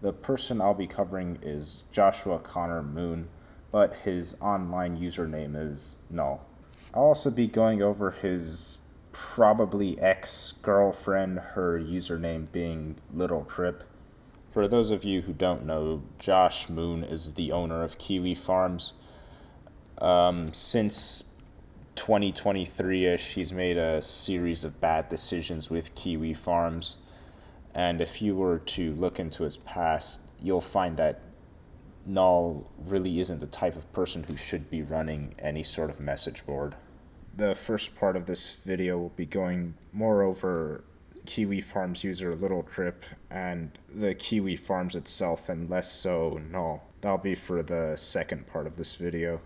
The person I'll be covering is Joshua Connor Moon, but his online username is Null. I'll also be going over his probably ex-girlfriend, her username being Little Trip. For those of you who don't know, Josh Moon is the owner of Kiwi Farms. Since 2023-ish, he's made a series of bad decisions with Kiwi Farms. And if you were to look into his past, you'll find that Null really isn't the type of person who should be running any sort of message board. The first part of this video will be going more over Kiwi Farms user Little Trip and the Kiwi Farms itself, and less so Null. That'll be for the second part of this video.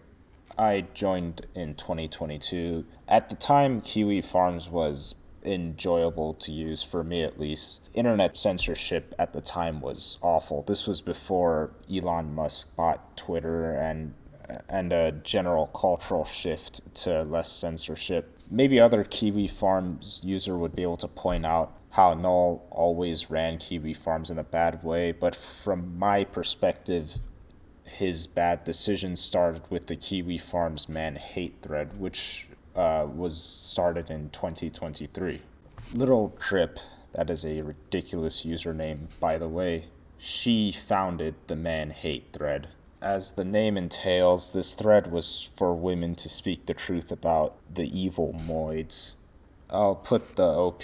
I joined in 2022. At the time, Kiwi Farms was enjoyable to use, for me at least. Internet censorship at the time was awful. This was before Elon Musk bought Twitter and a general cultural shift to less censorship. Maybe other Kiwi Farms user would be able to point out how Null always ran Kiwi Farms in a bad way, but from my perspective, his bad decisions started with the Kiwi Farms man hate thread, which was started in 2023. Little Trip, that is a ridiculous username, by the way, she founded the man hate thread. As the name entails, this thread was for women to speak the truth about the evil moids. I'll put the OP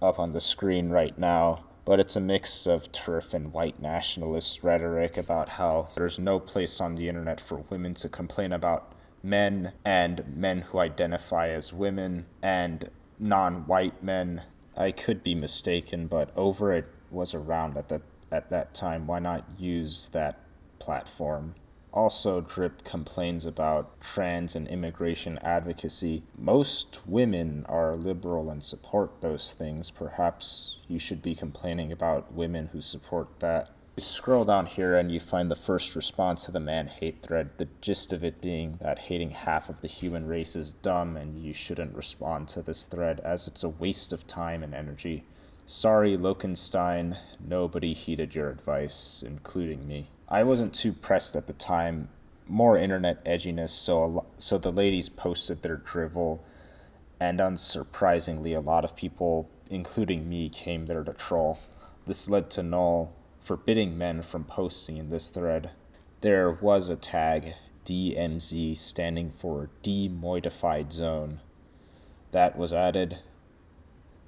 up on the screen right now, but it's a mix of turf and white nationalist rhetoric about how there's no place on the internet for women to complain about men, and men who identify as women, and non-white men. I could be mistaken, but Over It was around at that time. Why not use that platform? Also, Drip complains about trans and immigration advocacy. Most women are liberal and support those things. Perhaps you should be complaining about women who support that. You scroll down here and you find the first response to the man hate thread, the gist of it being that hating half of the human race is dumb and you shouldn't respond to this thread as it's a waste of time and energy. Sorry, Lokenstein, nobody heeded your advice, including me. I wasn't too pressed at the time. More internet edginess, so the ladies posted their drivel, and unsurprisingly, a lot of people, including me, came there to troll. This led to Null forbidding men from posting in this thread. There was a tag, DMZ, standing for Demoidified Zone. That was added.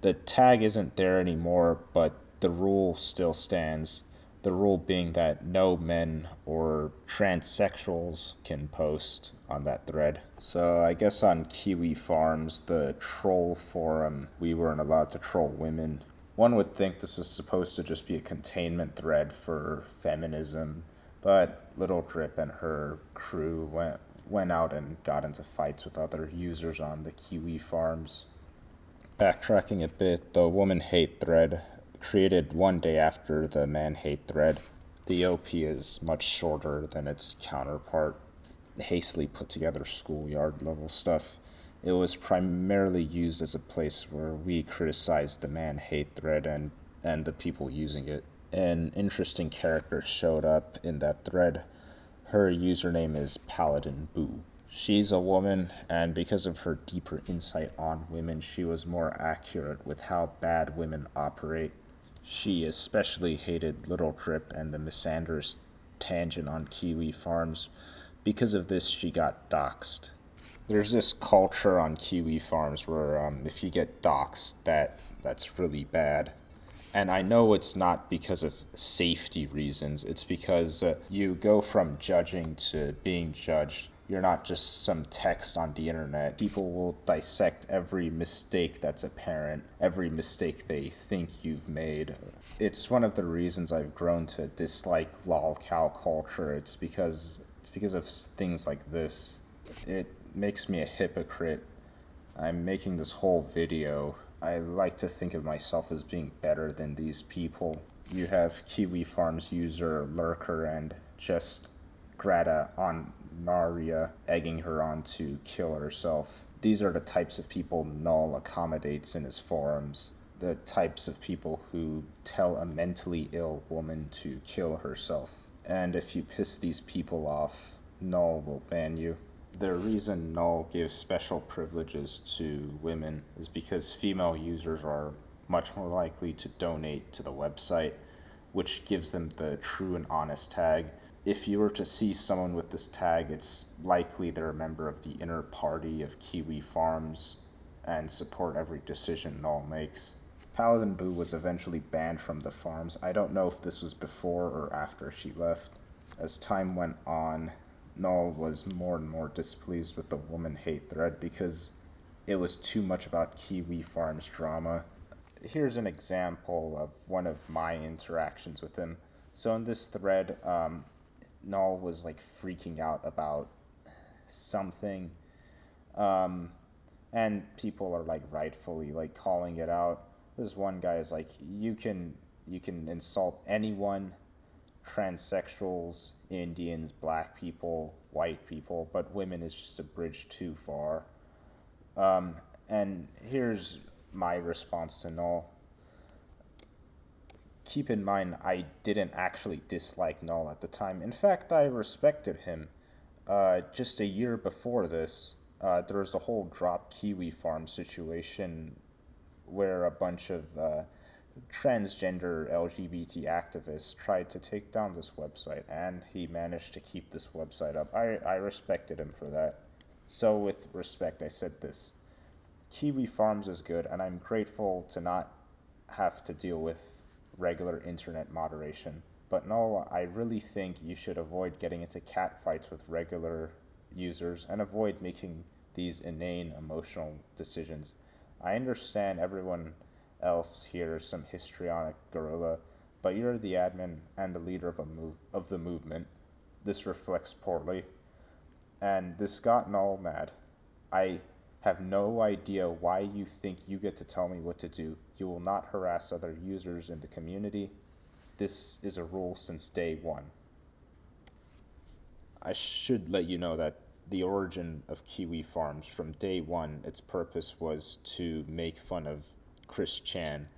The tag isn't there anymore, but the rule still stands. The rule being that no men or transsexuals can post on that thread. So I guess on Kiwi Farms, the troll forum, we weren't allowed to troll women. One would think this is supposed to just be a containment thread for feminism, but Little Drip and her crew went out and got into fights with other users on the Kiwi Farms. Backtracking a bit, the woman hate thread, created one day after the man hate thread. The OP is much shorter than its counterpart, hastily put together schoolyard level stuff. It was primarily used as a place where we criticized the man hate thread and the people using it. An interesting character showed up in that thread. Her username is Paladin Boo. She's a woman, and because of her deeper insight on women, she was more accurate with how bad women operate. She especially hated Little Trip and the misandrous tangent on Kiwi Farms. Because of this, she got doxxed. There's this culture on Kiwi Farms where if you get doxxed, that's really bad. And I know it's not because of safety reasons. It's because you go from judging to being judged. You're not just some text on the internet. People will dissect every mistake that's apparent, every mistake they think you've made. It's one of the reasons I've grown to dislike lalcow culture. It's because of things like this. It makes me a hypocrite. I'm making this whole video. I like to think of myself as being better than these people. You have Kiwi Farms user Lurker and just Greta on Naria egging her on to kill herself. These are the types of people Null accommodates in his forums. the types of people who tell a mentally ill woman to kill herself. And if you piss these people off, Null will ban you. The reason Null gives special privileges to women is because female users are much more likely to donate to the website, which gives them the true and honest tag. If you were to see someone with this tag, it's likely they're a member of the inner party of Kiwi Farms and support every decision Null makes. Paladin Boo was eventually banned from the farms. I don't know if this was before or after she left. As time went on, Null was more and more displeased with the woman hate thread because it was too much about Kiwi Farms drama. Here's an example of one of my interactions with him. So in this thread, Null was like freaking out about something, and people are like rightfully like calling it out. This one guy is like, you can insult anyone, transsexuals, Indians, black people, white people, but women is just a bridge too far. And here's my response to Null. Keep in mind, I didn't actually dislike Null at the time. In fact, I respected him. Just a year before this, there was the whole drop Kiwi Farm situation where a bunch of transgender LGBT activists tried to take down this website, and he managed to keep this website up. I respected him for that. So with respect, I said this. Kiwi Farms is good, and I'm grateful to not have to deal with regular internet moderation. But no, I really think you should avoid getting into catfights with regular users and avoid making these inane emotional decisions. I understand everyone else here is some histrionic gorilla, but you're the admin and the leader of the movement. This reflects poorly. And this got Null mad. I have no idea why you think you get to tell me what to do. You will not harass other users in the community. This is a rule since day one. I should let you know that the origin of Kiwi Farms, from day one, its purpose was to make fun of Chris Chan.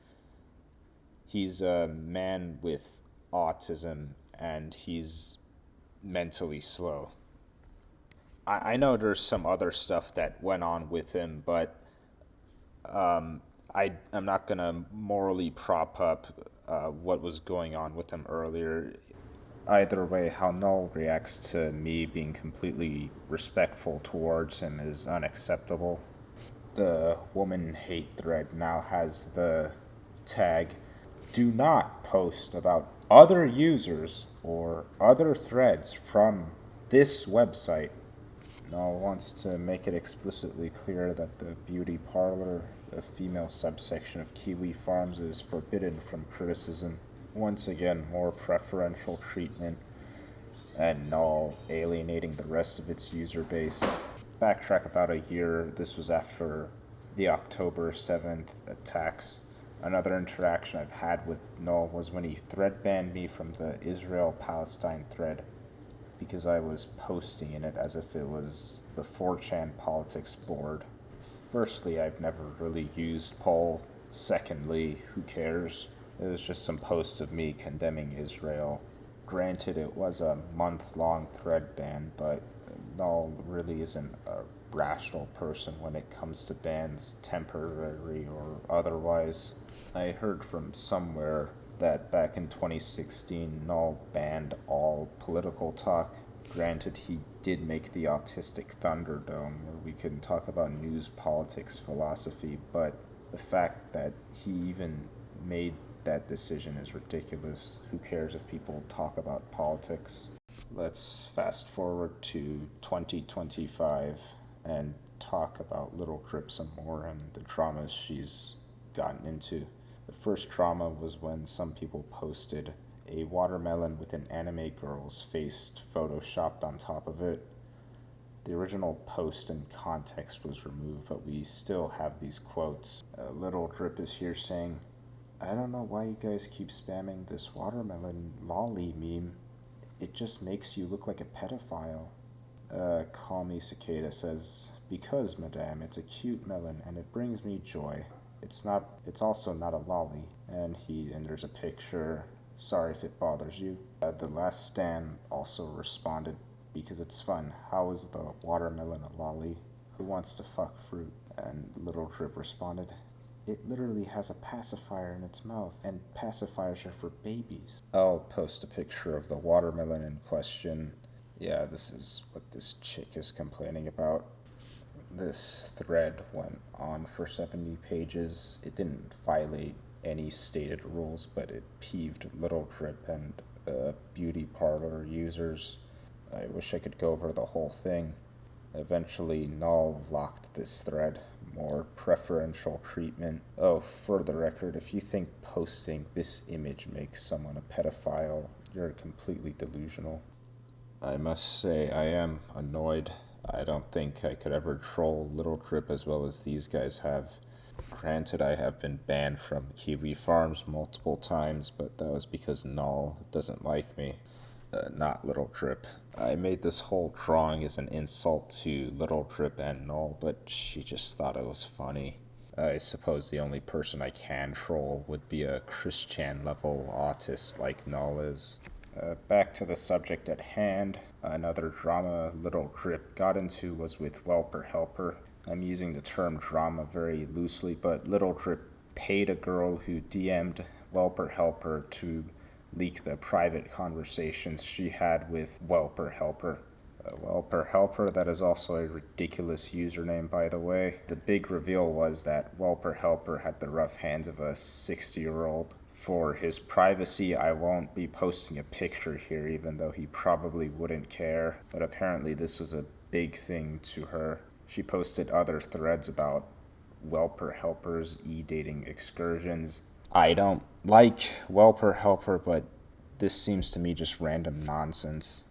He's a man with autism and he's mentally slow. I know there's some other stuff that went on with him, but I'm not going to morally prop up what was going on with him earlier. Either way, how Null reacts to me being completely respectful towards him is unacceptable. The woman hate thread now has the tag, "Do not post about other users or other threads from this website." Null wants to make it explicitly clear that the beauty parlor, the female subsection of Kiwi Farms, is forbidden from criticism. Once again, more preferential treatment, and Null alienating the rest of its user base. Backtrack about a year, this was after the October 7th attacks. Another interaction I've had with Null was when he thread banned me from the Israel-Palestine thread because I was posting in it as if it was the 4chan politics board. Firstly, I've never really used poll. Secondly, who cares? It was just some posts of me condemning Israel. Granted, it was a month-long thread ban, but Null really isn't a rational person when it comes to bans, temporary or otherwise. I heard from somewhere that back in 2016, Null banned all political talk. Granted, he did make the Autistic Thunderdome, where we can talk about news, politics, philosophy, but the fact that he even made that decision is ridiculous. Who cares if people talk about politics? Let's fast forward to 2025 and talk about Little Crip some more and the traumas she's gotten into. The first trauma was when some people posted a watermelon with an anime girl's face photoshopped on top of it. The original post and context was removed, but we still have these quotes. Little Drip is here saying, "I don't know why you guys keep spamming this watermelon loli meme. It just makes you look like a pedophile." Call Me Cicada says, "Because, madame, it's a cute melon and it brings me joy. It's also not a loli. And there's a picture. Sorry if it bothers you. The last stan also responded, because it's fun. How is the watermelon a loli? Who wants to fuck fruit? And Little Drip responded, it literally has a pacifier in its mouth, and pacifiers are for babies. I'll post a picture of the watermelon in question. Yeah, this is what this chick is complaining about. This thread went on for 70 pages. It didn't violate any stated rules, but it peeved Little Drip and the beauty parlor users. I wish I could go over the whole thing. Eventually, Null locked this thread. More preferential treatment. Oh, for the record, if you think posting this image makes someone a pedophile, you're completely delusional. I must say, I am annoyed. I don't think I could ever troll Little Drip as well as these guys have. Granted, I have been banned from Kiwi Farms multiple times, but that was because Null doesn't like me. Not Little Drip. I made this whole drawing as an insult to Little Drip and Null, but she just thought it was funny. I suppose the only person I can troll would be a Christian-level autist like Null is. Back to the subject at hand. Another drama Little Drip got into was with Welper Helper. I'm using the term drama very loosely, but Little Drip paid a girl who DM'd Welper Helper to leak the private conversations she had with Welper Helper. Welper Helper, that is also a ridiculous username, by the way. The big reveal was that Welper Helper had the rough hands of a 60-year-old. For his privacy, I won't be posting a picture here, even though he probably wouldn't care. But apparently this was a big thing to her. She posted other threads about Welper Helper's e-dating excursions. I don't like Welper Helper, but this seems to me just random nonsense.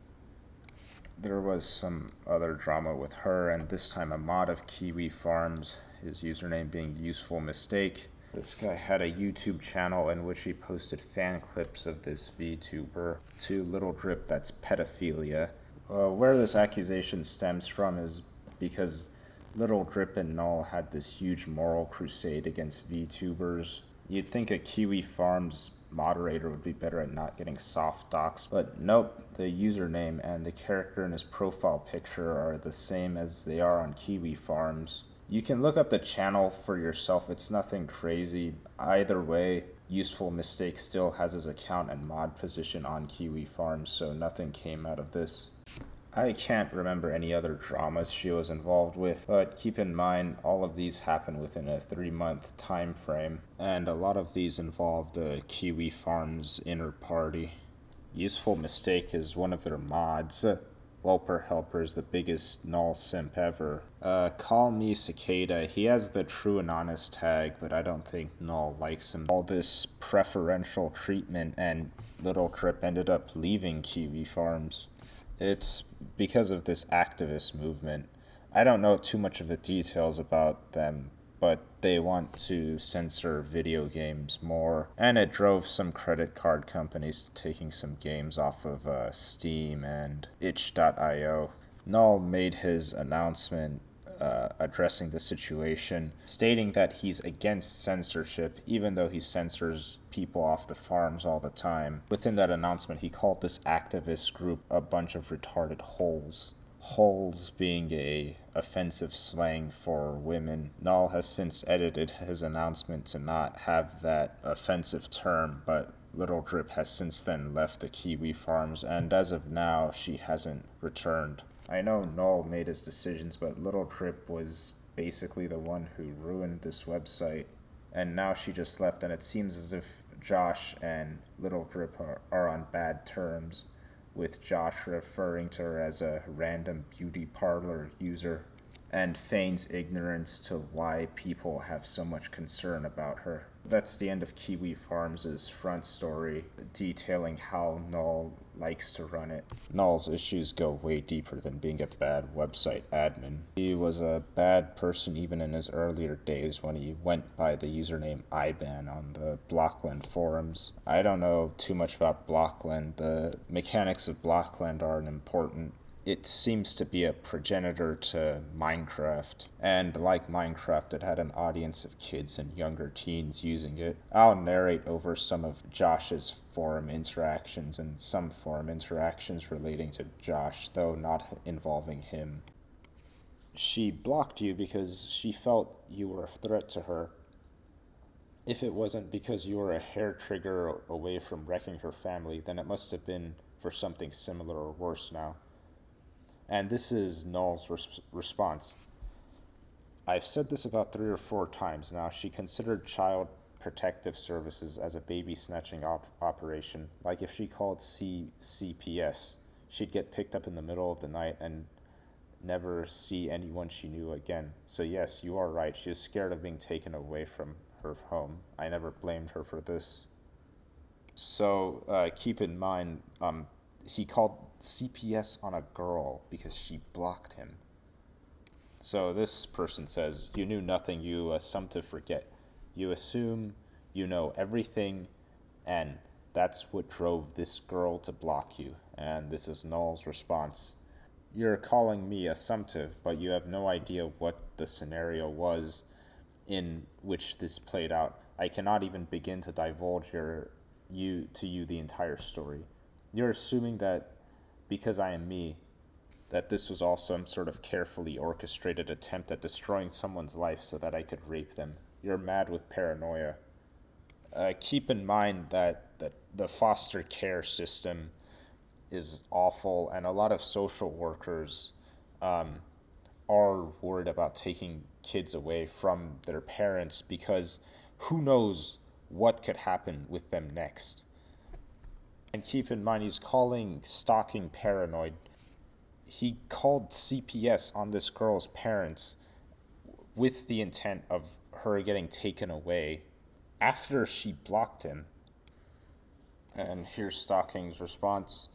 There was some other drama with her, and this time a mod of Kiwi Farms, his username being Useful Mistake. This guy had a YouTube channel in which he posted fan clips of this VTuber to Little Drip, that's pedophilia. Where this accusation stems from is because Little Drip and Null had this huge moral crusade against VTubers. You'd think a Kiwi Farms moderator would be better at not getting soft docs, but nope, the username and the character in his profile picture are the same as they are on Kiwi Farms. You can look up the channel for yourself, it's nothing crazy. Either way, Useful Mistake still has his account and mod position on Kiwi Farms, so nothing came out of this. I can't remember any other dramas she was involved with, but keep in mind all of these happen within a 3-month time frame, and a lot of these involve the Kiwi Farms inner party. Useful Mistake is one of their mods. Welper Helper is the biggest Null simp ever. Call me Cicada. He has the true and honest tag, but I don't think Null likes him. All this preferential treatment, and Little Drip ended up leaving Kiwi Farms. It's because of this activist movement. I don't know too much of the details about them, but they want to censor video games more, and it drove some credit card companies to taking some games off of Steam and itch.io. Null made his announcement addressing the situation, stating that he's against censorship, even though he censors people off the farms all the time. Within that announcement, he called this activist group a bunch of retarded holes. Holes being a offensive slang for women. Null has since edited his announcement to not have that offensive term, but Little Drip has since then left the Kiwi Farms, and as of now, she hasn't returned. I know Null made his decisions, but Little Drip was basically the one who ruined this website, and now she just left, and it seems as if Josh and Little Drip are on bad terms, with Josh referring to her as a random beauty parlor user, and feigns ignorance to why people have so much concern about her. That's the end of Kiwi Farms' front story, detailing how Null likes to run it. Null's issues go way deeper than being a bad website admin. He was a bad person even in his earlier days when he went by the username IBAN on the Blockland forums. I don't know too much about Blockland. The mechanics of Blockland aren't important. it seems to be a progenitor to Minecraft. And like Minecraft, it had an audience of kids and younger teens using it. I'll narrate over some of Josh's forum interactions and some forum interactions relating to Josh, though not involving him. She blocked you because she felt you were a threat to her. If it wasn't because you were a hair trigger away from wrecking her family, then it must have been for something similar or worse now. And this is Null's response. I've said this about 3 or 4 times now. She considered child protective services as a baby snatching operation. Like if she called CPS, she'd get picked up in the middle of the night and never see anyone she knew again. So yes, you are right. She was scared of being taken away from her home. I never blamed her for this. So keep in mind, he called CPS on a girl because she blocked him. So this person says, you knew nothing, you assume to forget. You assume you know everything, and that's what drove this girl to block you. And this is Null's response. You're calling me assumptive, but you have no idea what the scenario was in which this played out. I cannot even begin to divulge you the entire story. You're assuming that because I am me, that this was all some sort of carefully orchestrated attempt at destroying someone's life so that I could rape them. You're mad with paranoia. Keep in mind that the foster care system is awful, and a lot of social workers are worried about taking kids away from their parents because who knows what could happen with them next. And keep in mind, he's calling stalking paranoid. He called CPS on this girl's parents with the intent of her getting taken away after she blocked him. And here's Stalking's response.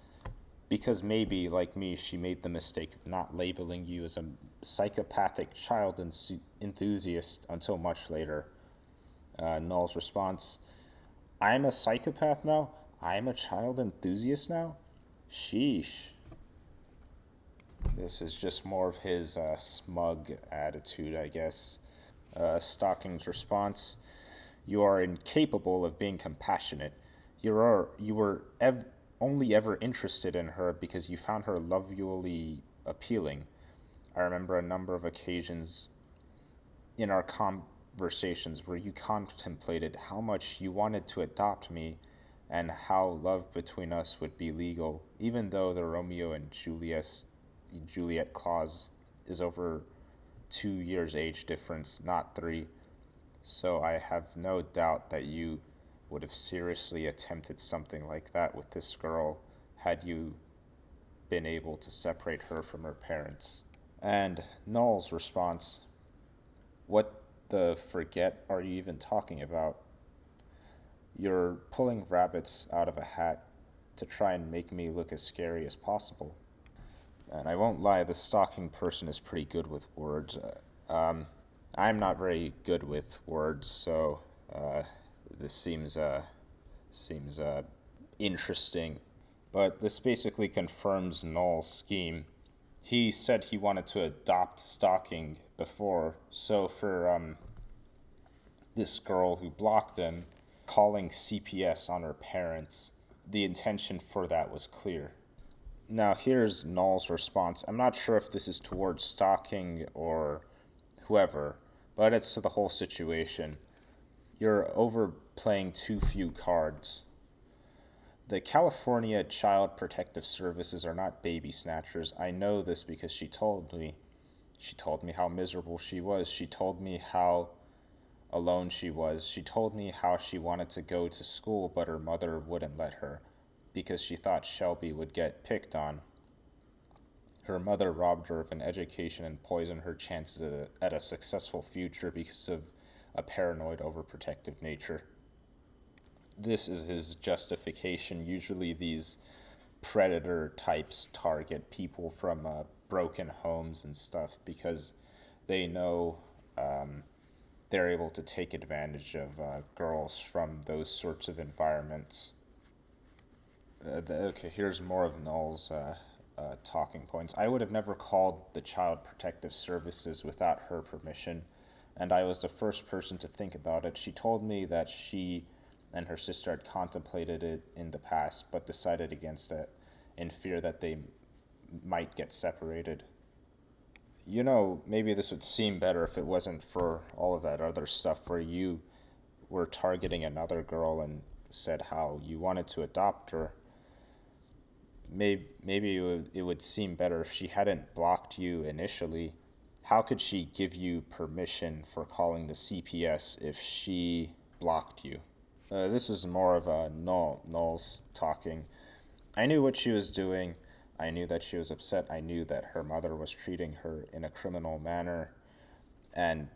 Because maybe, like me, she made the mistake of not labeling you as a psychopathic child enthusiast until much later. Null's response. I'm a psychopath now? I'm a child enthusiast now? Sheesh. This is just more of his smug attitude, I guess. Stalking's response. You are incapable of being compassionate. You were only ever interested in her because you found her lovely appealing. I remember a number of occasions in our conversations where you contemplated how much you wanted to adopt me and how love between us would be legal, even though the Romeo and Juliet clause is over 2 years age difference, not 3. So I have no doubt that you would have seriously attempted something like that with this girl had you been able to separate her from her parents. And Null's response, what the forget are you even talking about? You're pulling rabbits out of a hat to try and make me look as scary as possible. And I won't lie, the stalking person is pretty good with words. I'm not very good with words, so this seems interesting. But this basically confirms Null's scheme. He said he wanted to adopt stalking before, so for this girl who blocked him, calling CPS on her parents, the intention for that was clear. Now here's Null's response. I'm not sure if this is towards stalking or whoever, but it's to the whole situation. You're overplaying too few cards. The California Child Protective Services are not baby snatchers. I know this because she told me. She told me how miserable she was. She told me how alone she was. She told me how she wanted to go to school, but her mother wouldn't let her because she thought Shelby would get picked on. Her mother robbed her of an education and poisoned her chances at a successful future because of a paranoid, overprotective nature. This is his justification. Usually these predator types target people from broken homes and stuff because they know they're able to take advantage of girls from those sorts of environments. Okay, here's more of Null's talking points. I would have never called the Child Protective Services without her permission, and I was the first person to think about it. She told me that she and her sister had contemplated it in the past, but decided against it in fear that they might get separated. You know, maybe this would seem better if it wasn't for all of that other stuff where you were targeting another girl and said how you wanted to adopt her. Maybe it would seem better if she hadn't blocked you initially. How could she give you permission for calling the CPS if she blocked you? This is more of a Null's talking. I knew what she was doing. I knew that she was upset. I knew that her mother was treating her in a criminal manner, and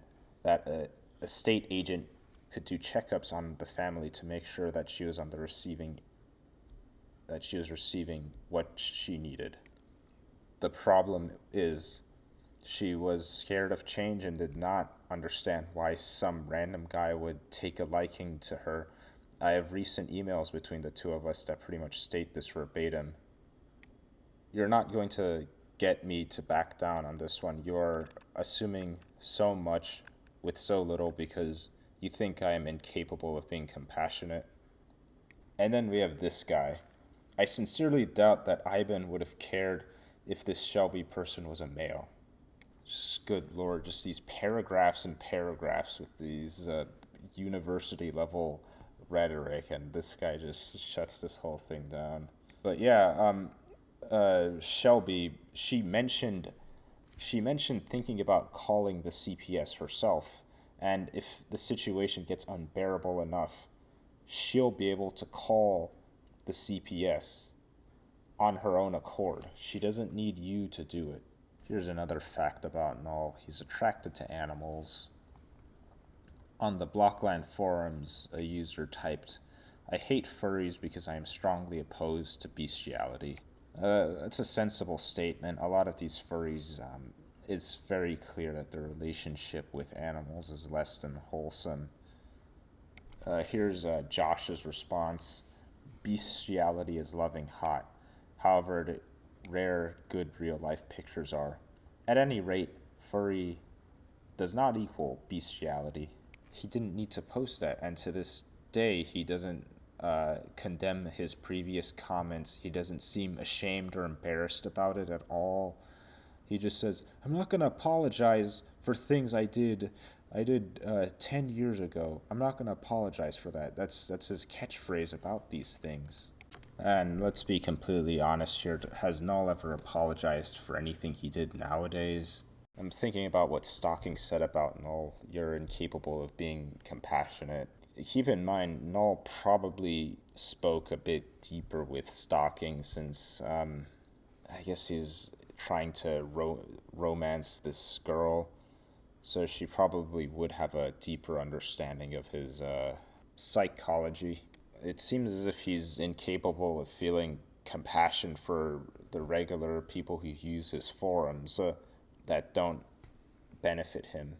that a state agent could do checkups on the family to make sure that she was receiving what she needed. The problem is she was scared of change and did not understand why some random guy would take a liking to her. I have recent emails between the two of us that pretty much state this verbatim. You're not going to get me to back down on this one. You're assuming so much with so little because you think I am incapable of being compassionate. And then we have this guy. I sincerely doubt that Ivan would have cared if this Shelby person was a male. Just, good lord, just these paragraphs and paragraphs with these university level rhetoric, and this guy just shuts this whole thing down. But yeah, Shelby, she mentioned thinking about calling the CPS herself, and if the situation gets unbearable enough, she'll be able to call the CPS on her own accord. She doesn't need you to do it. Here's another fact about Null. He's attracted to animals. On the Blockland forums, a user typed, "I hate furries because I am strongly opposed to bestiality." That's a sensible statement. A lot of these furries, it's very clear that their relationship with animals is less than wholesome. Here's Josh's response. Bestiality is loving hot. However, rare, good real-life pictures are. At any rate, furry does not equal bestiality. He didn't need to post that, and to this day, he doesn't condemn his previous comments. He doesn't seem ashamed or embarrassed about it at all. He just says, "I'm not going to apologize for things I did 10 years ago. I'm not going to apologize for that." That's his catchphrase about these things. And let's be completely honest here. Has Null ever apologized for anything he did nowadays? I'm thinking about what Stalking said about Null. You're incapable of being compassionate. Keep in mind, Null probably spoke a bit deeper with Stalking since I guess he's trying to romance this girl. So she probably would have a deeper understanding of his psychology. It seems as if he's incapable of feeling compassion for the regular people who use his forums that don't benefit him.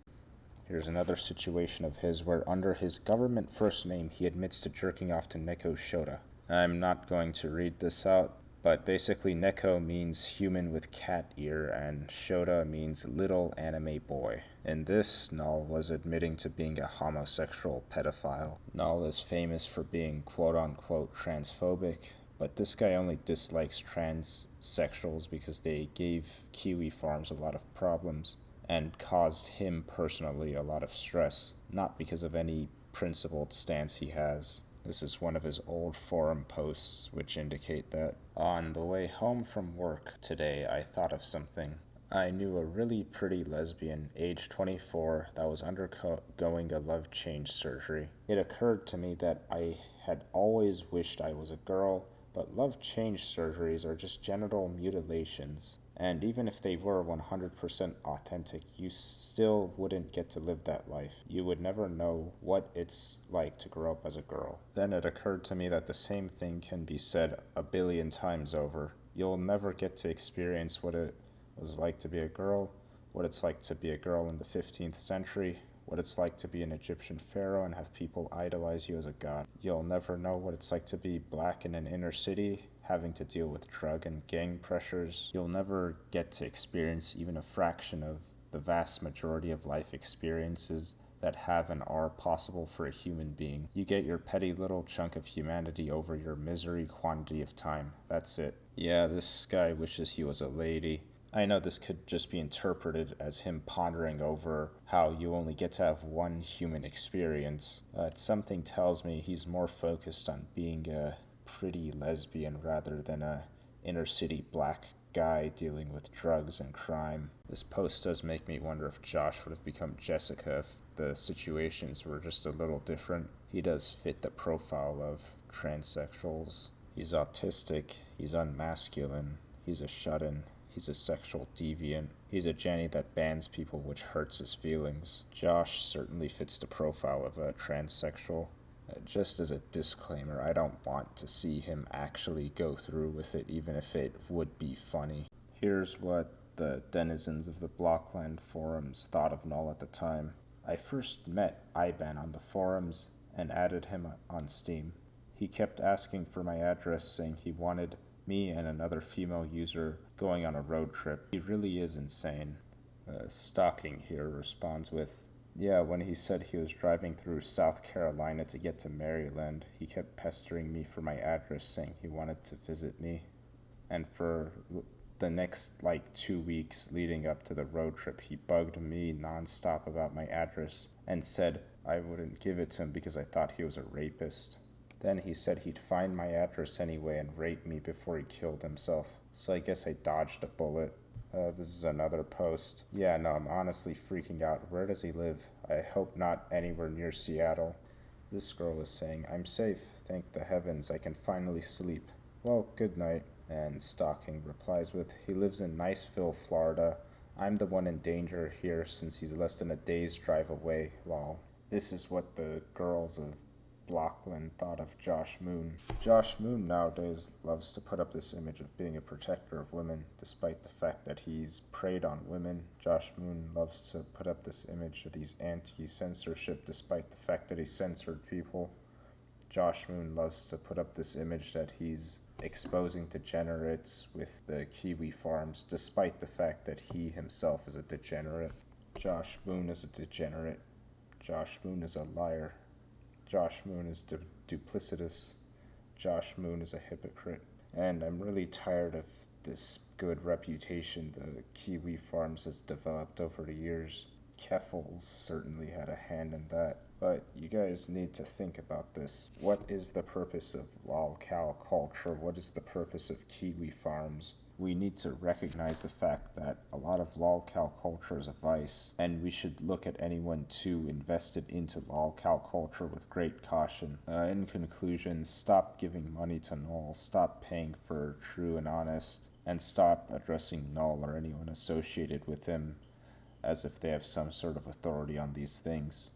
Here's another situation of his where under his government first name he admits to jerking off to Neko Shota. I'm not going to read this out, but basically Neko means human with cat ear and Shota means little anime boy. In this, Null was admitting to being a homosexual pedophile. Null is famous for being quote-unquote transphobic, but this guy only dislikes transsexuals because they gave Kiwi Farms a lot of problems and caused him personally a lot of stress, not because of any principled stance he has. This is one of his old forum posts which indicate that. On the way home from work today, I thought of something. I knew a really pretty lesbian, age 24, that was undergoing a love change surgery. It occurred to me that I had always wished I was a girl, but love change surgeries are just genital mutilations. And even if they were 100% authentic, you still wouldn't get to live that life. You would never know what it's like to grow up as a girl. Then it occurred to me that the same thing can be said a billion times over. You'll never get to experience what it was like to be a girl, what it's like to be a girl in the 15th century, what it's like to be an Egyptian pharaoh and have people idolize you as a god. You'll never know what it's like to be black in an inner city, having to deal with drug and gang pressures, you'll never get to experience even a fraction of the vast majority of life experiences that have and are possible for a human being. You get your petty little chunk of humanity over your misery quantity of time. That's it. Yeah, this guy wishes he was a lady. I know this could just be interpreted as him pondering over how you only get to have one human experience, but something tells me he's more focused on being a pretty lesbian rather than a inner city black guy dealing with drugs and crime. This post does make me wonder if Josh would have become Jessica if the situations were just a little different. He does fit the profile of transsexuals. He's autistic, he's unmasculine, he's a shut-in, he's a sexual deviant, he's a Jenny that bans people, which hurts his feelings. Josh certainly fits the profile of a transsexual. Just as a disclaimer, I don't want to see him actually go through with it, even if it would be funny. Here's what the denizens of the Blockland forums thought of Null at the time. I first met Iban on the forums and added him on Steam. He kept asking for my address, saying he wanted me and another female user going on a road trip. He really is insane. Stalking here responds with, yeah, when he said he was driving through South Carolina to get to Maryland, he kept pestering me for my address, saying he wanted to visit me. And for the next 2 weeks leading up to the road trip, he bugged me nonstop about my address and said I wouldn't give it to him because I thought he was a rapist. Then he said he'd find my address anyway and rape me before he killed himself. So I guess I dodged a bullet. This is another post. Yeah, no, I'm honestly freaking out. Where does he live? I hope not anywhere near Seattle. This girl is saying, I'm safe. Thank the heavens. I can finally sleep. Well, good night. And Stalking replies with, he lives in Niceville, Florida. I'm the one in danger here since he's less than a day's drive away, lol. This is what the girls of Blockland thought of Josh Moon. Josh Moon nowadays loves to put up this image of being a protector of women, despite the fact that he's preyed on women. Josh Moon loves to put up this image that he's anti-censorship, despite the fact that he censored people. Josh Moon loves to put up this image that he's exposing degenerates with the Kiwi Farms, despite the fact that he himself is a degenerate. Josh Moon is a degenerate. Josh Moon is a liar. Josh Moon is duplicitous. Josh Moon is a hypocrite. And I'm really tired of this good reputation the Kiwi Farms has developed over the years. Keffels certainly had a hand in that. But you guys need to think about this. What is the purpose of lalcow culture? What is the purpose of Kiwi Farms? We need to recognize the fact that a lot of lalcow culture is a vice, and we should look at anyone too invested into lalcow culture with great caution. In conclusion, stop giving money to Null, stop paying for True and Honest, and stop addressing Null or anyone associated with him as if they have some sort of authority on these things.